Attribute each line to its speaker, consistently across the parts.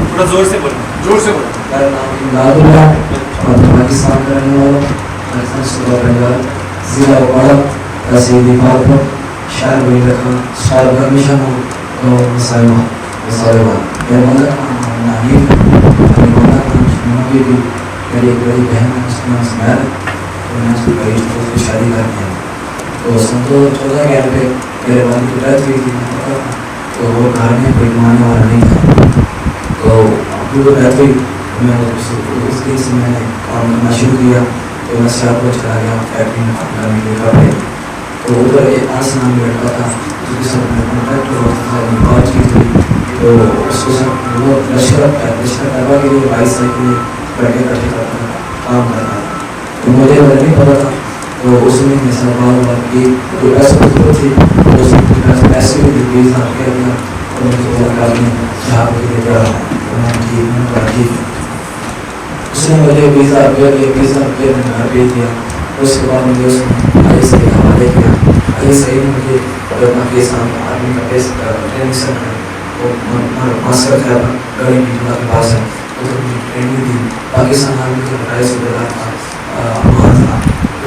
Speaker 1: थोड़ा जोर से बोलो, जोर से बोलो।
Speaker 2: मेरा नाम इमदाद है और पाकिस्तान का रहने वाला हूँ। सुबह बंगाल ज़िला उपाड़ा तहसील दीपालपुर शहर वलीरखान शहर परमिशन हो तो मसाइमा मसाइमा मेरे मदर का नाम नाहिद मेरे मदर का नाम भी मेरी एक बड़ी बहन है उसका नाम स्मैर तो मैं उसकी बड़ी तो उसकी शादी कर दिया। तो सन 2014 के पे मेरे वाली की डेथ हुई थी तो वो घर में कोई कमाने वाला नहीं था। तो अभी वो डेथ हुई मैं उस दिन से मैंने काम करना शुरू किया। तो मैं सियालकोट चला गया फैक्ट्री में काम करने के लिए। तो उधर एक आस नाम लड़का था जिसके साथ मैं कॉन्टैक्ट हुआ था बातचीत हुई। तो उसके साथ वो लश्कर करवा के लिए 22 साल के लिए बैठे करते करता काम करता था। तो मुझे नहीं पता था तो उसने मेरे साथ बात हुआ कि कोई ऐसी जरूरत थी तो उसने पैसे भी 20,000 रुपया दिया और मुझे बोला कि आपने जहाँ के लिए जा रहा हूँ तो मैंने ठीक है। उसने मुझे 20,000 रुपया दिया 20,000 रुपया मैंने घर भेज दिया। उसके बाद मुझे उसने आई से हवाले किया। आई सही ने मुझे अपना केस आर्मी का केस ट्रेनिंग सेंटर वो मास्टर था गरीब के पास है उधर मुझे ट्रेनिंग दी। पाकिस्तान आर्मी के 28 सूबेदार था अफगान था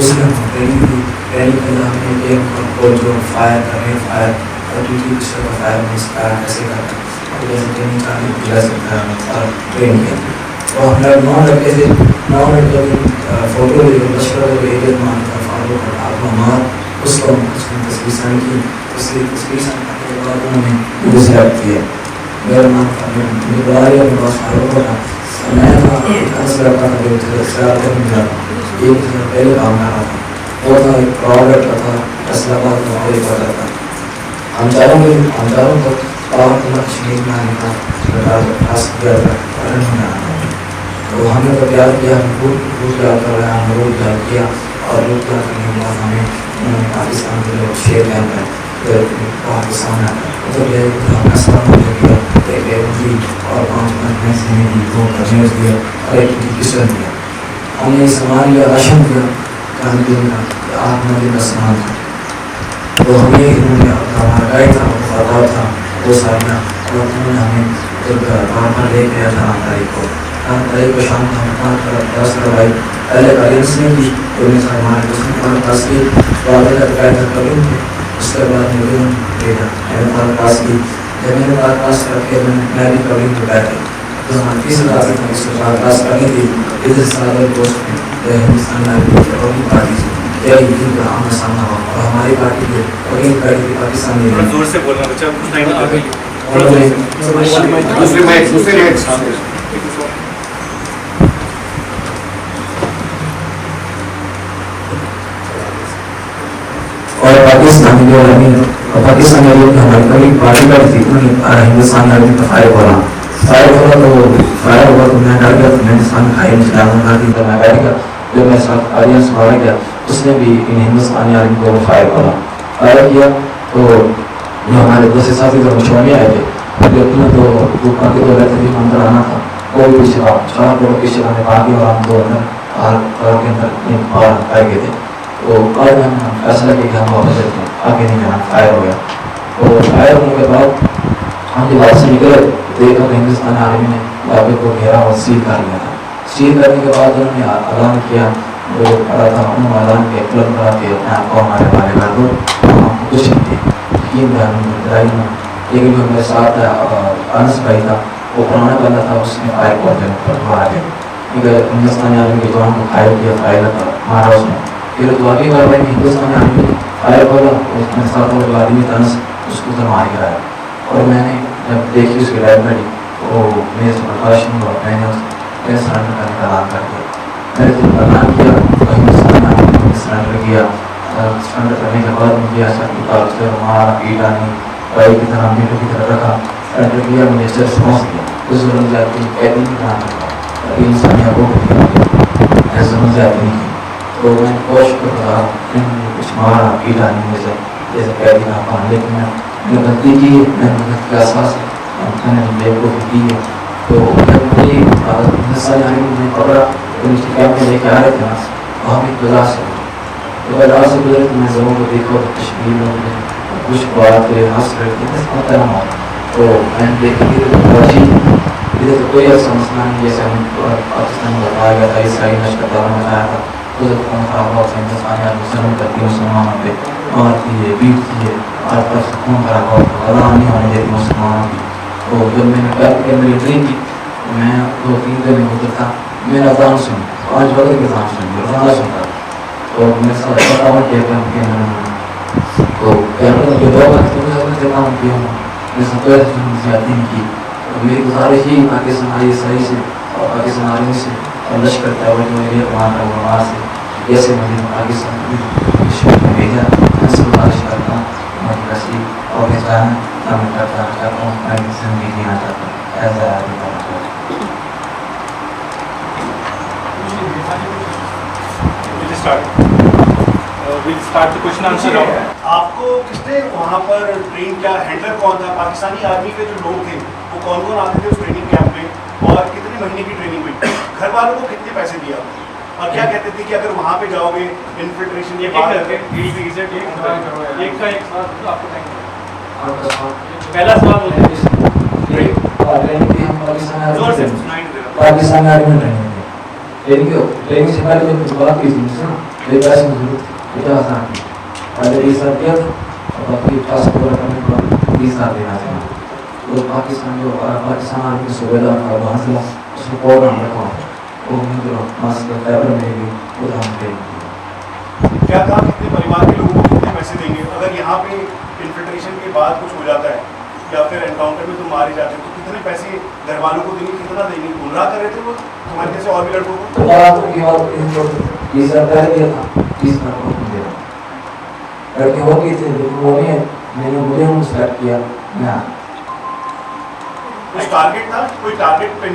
Speaker 2: उसने ट्रेनिंग दी। ट्रेनिंग के लिए हमने एक को जो फायर करने फायर और ड्यूटी पिस्टल का फायर में फायर कैसे करना और जैसे ट्रेनिंग का दिला सकता है और ट्रेनिंग किया। तो हम लोग 9 लड़के थे 9 लड़कों की फ़ोटो लश्कर एक मान था फारूक और आत्मार उसको उसने तस्वीर साइन की। तस्वीर साइन करने के बाद उन्होंने मुझे सेलेक्ट किया। मेरा नाम मुझे बुला लिया मेरे पास फारूक था मैं था ऐसा लड़का था जो शरारत में जा एक पहले काम कर रहा था वो था एक प्रॉड लड़का था फैसलाबाद में हमारे पता था। हम चारों को पावर करना कश्मीर में आने का खास किया था तो हमने तो प्यार किया खूब प्यार कर रहे हैं हमने रोज प्यार किया और रोज प्यार करने के बाद हमें पाकिस्तान के लोग शेयर कैंप है फिर पाकिस्तान है तो ये फैसला हमने किया एक दी और 5 मिनट में दी 2 कमेज दिया और एक किस्म दिया। हमने सामान लिया राशन दिया खाने पीने का 8-9 दिन का सामान था। तो हमें इन्होंने हमारा गाइड था वफादार था 2 साल का और उन्होंने हमें वहाँ पर ले गया था 8 तारीख को शाम को हम क्लास करवाई। पहले गाइडेंस नहीं की तो हमारे क्लास की उसके बाद मुझे भेजा मैंने क्लास की जब मैंने क्लास करके मैं भी कवरिंग पे बैठे तो हमारे 30,000 उसके बाद क्लास करनी थी इधर सागर दोस्त हिंदुस्तान कवरिंग पार्टी से जय हिंद का आमना सामना हुआ और हमारी पार्टी के कवरिंग पार्टी की पाकिस्तान में
Speaker 1: जोर से बोलना बच्चा कुछ नहीं
Speaker 2: और पाकिस्तानी जो आर्मी और पाकिस्तानी लोग हमारी कभी पार्टी का थी उन्होंने हिंदुस्तान आर्मी का फायर बोला तो फायर हुआ तो मैं डर गया तो मैं हिंदुस्तान खाई में चला दी तो मैं बैठ गया जो मेरे साथ ऑडियंस मारा गया उसने भी इन हिंदुस्तानी आर्मी को फायर बोला फायर किया तो जो हमारे दूसरे साथी जो मुझे आए थे जो तो ऊपर के 2 रहते थे अंदर आना था वो भी पीछे चार लोग पीछे आने बाकी और हम 2 अंदर के अंदर बाहर आए गए थे। तो बाद में हम फैसला किया कि हम वापस चलते हैं आगे नहीं जाना फायर हो गया। तो फायर होने के बाद हम जब वहाँ से निकले देखा तो हिंदुस्तान आर्मी ने इलाके को घेरा और सील कर लिया था। सील करने के बाद उन्होंने ऐलान किया जो पड़ा था उन्होंने ऐलान किया क्लब करा के अपने आप को हमारे बारे कर दो हमको कुछ नहीं थे यकीन लड़ाई में। लेकिन जो मेरे साथ अनस भाई था वो पुराना बंदा था उसने फायर को मारा गया क्योंकि हिंदुस्तानी आर्मी के जवान को फायर किया फायर मारा उसने। फिर तो अभी बार भाई हिंदुस्तान आर्मी फायर बोला उसमें साथ और आदमी था उसको तो मार गिराया और मैंने जब देखी उसकी डेड बॉडी तो मेरे से बर्दाश्त नहीं हुआ मैंने उसके सरेंडर करने का ऐलान कर दिया। मैंने जब ऐलान किया तो हिंदुस्तान आर्मी ने सरेंडर किया। सरेंडर करने के बाद मुझे ऐसा उससे मारा पीटा नहीं भाई की तरह बेटों की तरह रखा सरेंडर किया मुझे रिस्पॉन्स दिया उस जुर्म जाती कैदी नहीं बना सकता इंसानियत को ऐसा जाती नहीं की। तो मैं कोशिश कर रहा कुछ मारा पीटा नहीं मुझे जैसे कैदी ना पान लेकिन मैंने गलती की मैंने मेहनत के एहसास मैंने बेवकूफ़ी की है। तो जब मुझे हिंदुस्तान आर्मी मुझे पकड़ा तो नीचे कैंप में लेके आ रहे थे ना तो हम एक वजह से تو بازار سے گزرے تو میں لوگوں کو دیکھا تو کشمیر لوگ نے کچھ بات ہنس رہے تھے بس پتہ نہ ہو تو میں نے دیکھا کہ فوجی ادھر تو کوئی ایسا مسئلہ نہیں جیسے ہم پاکستان میں بتایا گیا تھا عیسائی لشکر داروں میں آیا تھا ادھر کون خراب ہوا تھا ہندوستان یار مسلم کرتی ہے مسلمانوں پہ اور کی ہے بیٹ کی ہے آج تک خون خراب ہوا اللہ نہیں ہونے دیتی مسلمانوں کی. تو جب میں نے کیا کہ میری ٹرین کی میں 2-3 دن ادھر تھا میں نے اذان سنی 5 بجے کی اذان سنی روزانہ سنتا تو میرے ساتھ پتا ہوا کہ تو جو 2 وقت سے کام کیا ہوں میں سب کو زیادتی نہیں کی. میری گزارش ہی پاکستان آئی صحیح سے اور پاکستان آرمی سے اور لشکر کا وہ جو ایریا وہاں کا وہاں سے جیسے مجھے پاکستان میں بھیجا میں سے گزارش کرتا ہوں ہماری رسی اور پہچان میں کرتا ہوں میں زندگی جینا چاہتا ہوں ایسا
Speaker 1: آپ کو کس نے وہاں پر ٹرین کیا ہینڈلر کون تھا پاکستانی آرمی کے جو لوگ تھے وہ کون کون آتے تھے اس ٹریننگ کیمپ میں اور کتنے مہینے کی ٹریننگ ہوئی گھر والوں کو کتنے پیسے دیا اور کیا کہتے تھے کہ اگر وہاں پہ جاؤ گے انفلٹریشن یہ پہلا سوال
Speaker 2: پاکستان آرمی میں ٹریننگ سے پہلے جو بات کی تھی میرے پیسے میں ضرورت تھی 50,000 پہلے 20,000 دیا تھا اور باقی پاسپورٹ کرنے کے بعد 20,000 دینا تھا. تو پاکستان جو پاکستان آرمی کے صوبے دار کا وہاں سے اس کو پروگرام رکھا وہ جو ماسٹر فیبر میں بھی خود ہم ٹریننگ
Speaker 1: کیا کہا کتنے پریوار کے لوگوں کو کتنے پیسے دیں گے اگر یہاں پہ انفلٹریشن کے بعد کچھ ہو جاتا ہے یا پھر انکاؤنٹر میں تم مارے جاتے ہیں تو کتنے پیسے گھر والوں کو دیں گے کتنا دیں گے گمراہ کر رہے تھے وہ تمہارے جیسے اور بھی لڑکوں کو
Speaker 2: کی بات 20,000 پہلے دیا تھا 30,000 کو دیا لڑکے ہو گئی تھے لیکن وہ نہیں میں نے مجھے ان سلیکٹ کیا میں
Speaker 1: کچھ ٹارگیٹ تھا کوئی ٹارگیٹ پہ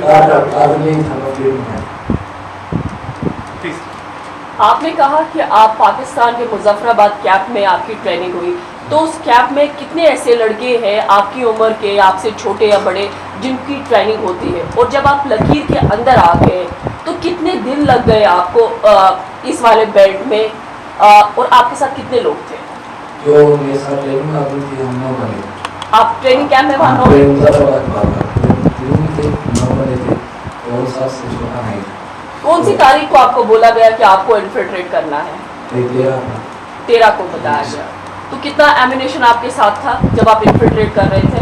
Speaker 3: آپ نے کہا کہ آپ پاکستان کے مظفر آباد کیمپ میں آپ کی ٹریننگ ہوئی تو اس کیمپ میں کتنے ایسے لڑکے ہیں آپ کی عمر کے آپ سے چھوٹے یا بڑے جن کی ٹریننگ ہوتی ہے اور جب آپ لکیر کے اندر آ گئے تو کتنے دن لگ گئے آپ کو اس والے بیلٹ میں اور آپ کے ساتھ کتنے لوگ تھے
Speaker 2: جو میرے ساتھ ٹریننگ آتی تھی ہم 9 بنے
Speaker 3: آپ ٹریننگ کیمپ میں وہاں کون سی تاریخ کو آپ کو بولا گیا کہ آپ کو انفلٹریٹ کرنا ہے 13 کو بتایا گیا تو کتنا ایمونیشن آپ کے ساتھ تھا جب آپ انفلٹریٹ کر رہے تھے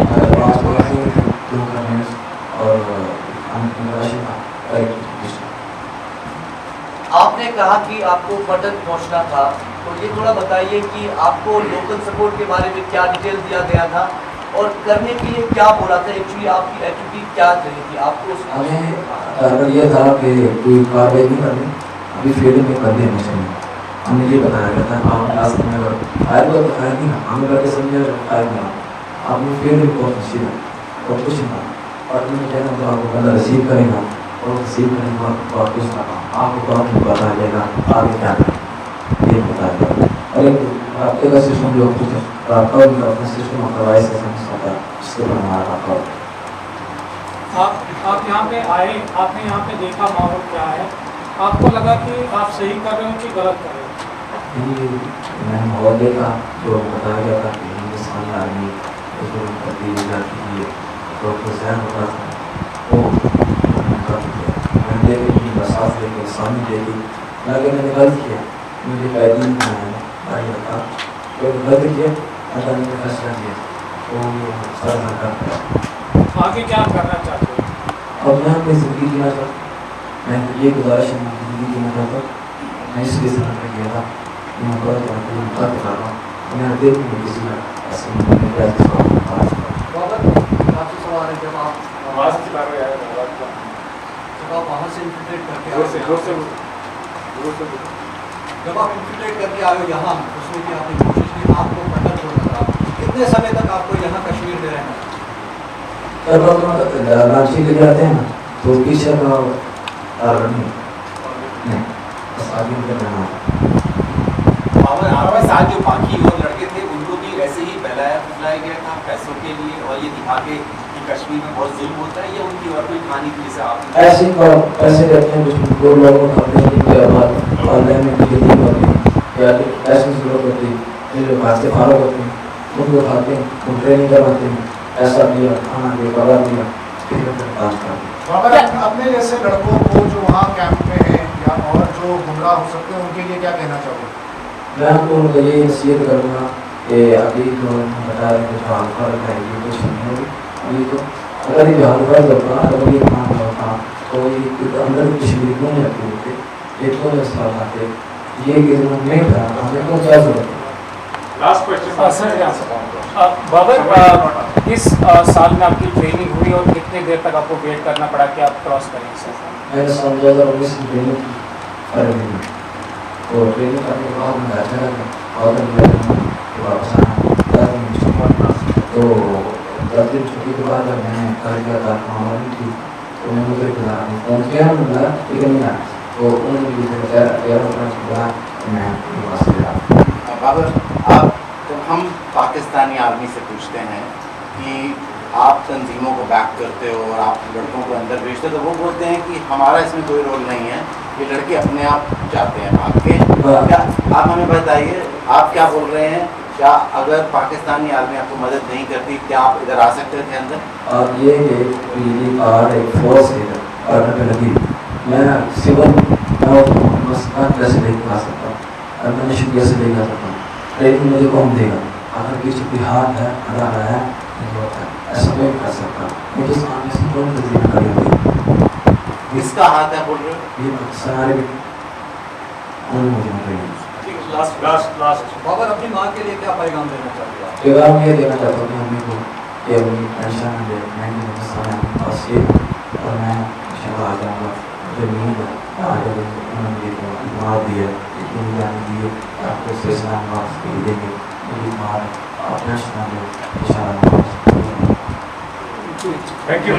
Speaker 4: آپ نے کہا کہ آپ کو پٹن پہنچنا تھا تو یہ تھوڑا بتائیے کہ آپ کو لوکل سپورٹ کے بارے میں کیا ڈیٹیل دیا گیا تھا اور کرنے کے لیے کیا بولا تھا ایکچولی آپ کی ایکٹیویٹی کیا رہی تھی آپ کو
Speaker 2: ہمیں ٹارگیٹ یہ تھا کہ کوئی کاروائی نہیں کرنی ابھی فیلڈ میں کر دیں مشین ہم نے یہ بتایا گیا تھا آپ لاسٹ میں اگر فائر کو بتایا نہیں نا ہم کر کے سمجھے فائر میں آپ نے فیلڈ میں بہت اچھی ہے اور کچھ نہیں اور میں کہنا تو آپ کو بندہ ریسیو کرے گا اور ریسیو کرنے کے بعد اور کچھ نہ آپ کو بات بتایا جائے گا آگے کیا کریں یہ بتایا گیا اور ایک رابطے کا سسٹم جو کچھ رابطہ بھی اپنے سسٹم اور کروائی سے سمجھتا ہے اس کے بعد ہمارا رابطہ
Speaker 5: آپ یہاں پہ آئے آپ نے یہاں پہ دیکھا ماحول کیا ہے آپ کو لگا کہ آپ صحیح کر رہے ہو کہ غلط کر رہے ہو
Speaker 2: میں نے ماحول دیکھا جو بتایا گیا تھا کہ ہندوستانی آدمی جو تبدیلی جاتی ہے تو ذہن ہوتا تھا وہ میں نے دیکھی بساس دیکھی سامنے دیکھی لیکن میں نے غلط کیا مجھے قیدی میں بھائی تھا تو غلط کیا اللہ نے فیصلہ کیا تو سر نہ کرتا
Speaker 5: آگے کیا کرنا چاہتے ہو
Speaker 2: اب میں اپنی زندگی جینا چاہتا میں یہ گزارش ہے زندگی جینا چاہتا میں اس لیے سفر کیا تھا کہ میں بڑا کر رہا ہوں میں دیکھ نہیں کسی میں ایسے
Speaker 4: آپ سے سوال ہے جب آپ وہاں سے انفلٹریٹ کر کے جب آپ انفلٹریٹ کر کے آئے ہو یہاں اس میں کہ آپ نے کوشش کی آپ کو پٹن چھوڑنا تھا کتنے سمے تک آپ کو یہاں کشمیر میں رہنا
Speaker 2: جب رانچی لے جاتے ہیں تو پیچھے کا نہیں بس آگے نکل رہنا
Speaker 6: ہمارے ساتھ جو باقی اور لڑکے تھے ان کو بھی ایسے ہی بہلایا پھسلایا گیا تھا پیسوں کے لیے اور یہ دکھا کے کہ کشمیر میں بہت ظلم ہوتا ہے یا ان کی اور کوئی کہانی تھی جیسے آپ
Speaker 2: ایسے پیسے دیتے ہیں کچھ لوگوں کو اپنے کے بعد آن لائن میں کھیتی کرتے ہیں या लाइसेंस ज़रूरत होती है, जो खाते फारो होते हैं उनको उठाते हैं, उनको ट्रेनिंग करवाते हैं, पैसा दिया, खाना दिया, पगार दिया, फिर पास कर दिया।
Speaker 7: बाबर, अपने जैसे लड़कों को जो वहाँ कैंप में हैं या और जो गुमराह हो सकते हैं उनके लिए क्या कहना चाहोगे?
Speaker 2: मैं आपको उनको ये नसीहत करूँगा कि अभी तो बता रहे हैं जो हाल फर्क है ये कुछ नहीं होगी अभी तो, अगर ये हाल फर्क होता अगर ये काम होता तो ये अंदर कश्मीरी क्यों नहीं रखते होते, ये क्यों नहीं सवाल आते, ये कि नहीं था हमें को क्या जरूरत है।
Speaker 1: लास्ट क्वेश्चन
Speaker 5: सर बाबर, इस साल में आपकी ट्रेनिंग हुई और कितनी देर तक आपको वेट करना पड़ा कि आप क्रॉस करें सर?
Speaker 2: मैंने सन 2019 में ट्रेनिंग की फरवरी में, तो ट्रेनिंग करने के बाद मैं घर चला गया और मैं वापस आया 10 दिन छुट्टी, तो 10 दिन छुट्टी के बाद जब मैंने घर गया था हमारी थी तो मैंने उधर बुला फोन किया, बोला ठीक नहीं आया, तो उन्होंने भी बोला मैं वापस गया।
Speaker 8: बाबर, आप जब हम पाकिस्तानी आर्मी से पूछते हैं कि आप तंजीमों को बैक करते हो और आप लड़कों को अंदर भेजते हो तो वो बोलते हैं कि हमारा इसमें कोई रोल नहीं है, ये लड़के अपने आप जाते हैं भाग के। क्या आप हमें बताइए, आप क्या बोल रहे हैं, क्या अगर पाकिस्तानी आर्मी आपको मदद नहीं करती क्या आप इधर आ सकते थे अंदर?
Speaker 2: और ये एक बिजली कार्ड एक फोर्स है कार्ड पे लगी, मैं सिविल कैसे लेके आ सकता हूँ, एडमिनिस्ट्रेशन कैसे लेके आ सकता हूँ, ट्रेनिंग मुझे कौन देगा, अगर किसी की हाथ है अदा है ऐसा कोई कर सकता, मुझे सामने से कौन तस्वीर करेगी,
Speaker 8: किसका हाथ है बोल रहे हो?
Speaker 2: ये सारे मुझे
Speaker 1: लास्ट
Speaker 4: बाबर, अपनी माँ के लिए क्या पैगाम देना चाहते हैं?
Speaker 2: पैगाम ये देना चाहता हूँ कि मम्मी को कि अपनी टेंशन में मैं अपने पास ये और मैं इंशाल्लाह आ जाऊँगा, मुझे नींद आ जाएगी, उन्होंने मुझे मार दिया इतनी जान दी आपको इस्लाम वापस दे देंगे, मेरी मार आप टेंशन ना लो इंशाल्लाह।
Speaker 1: Thank you.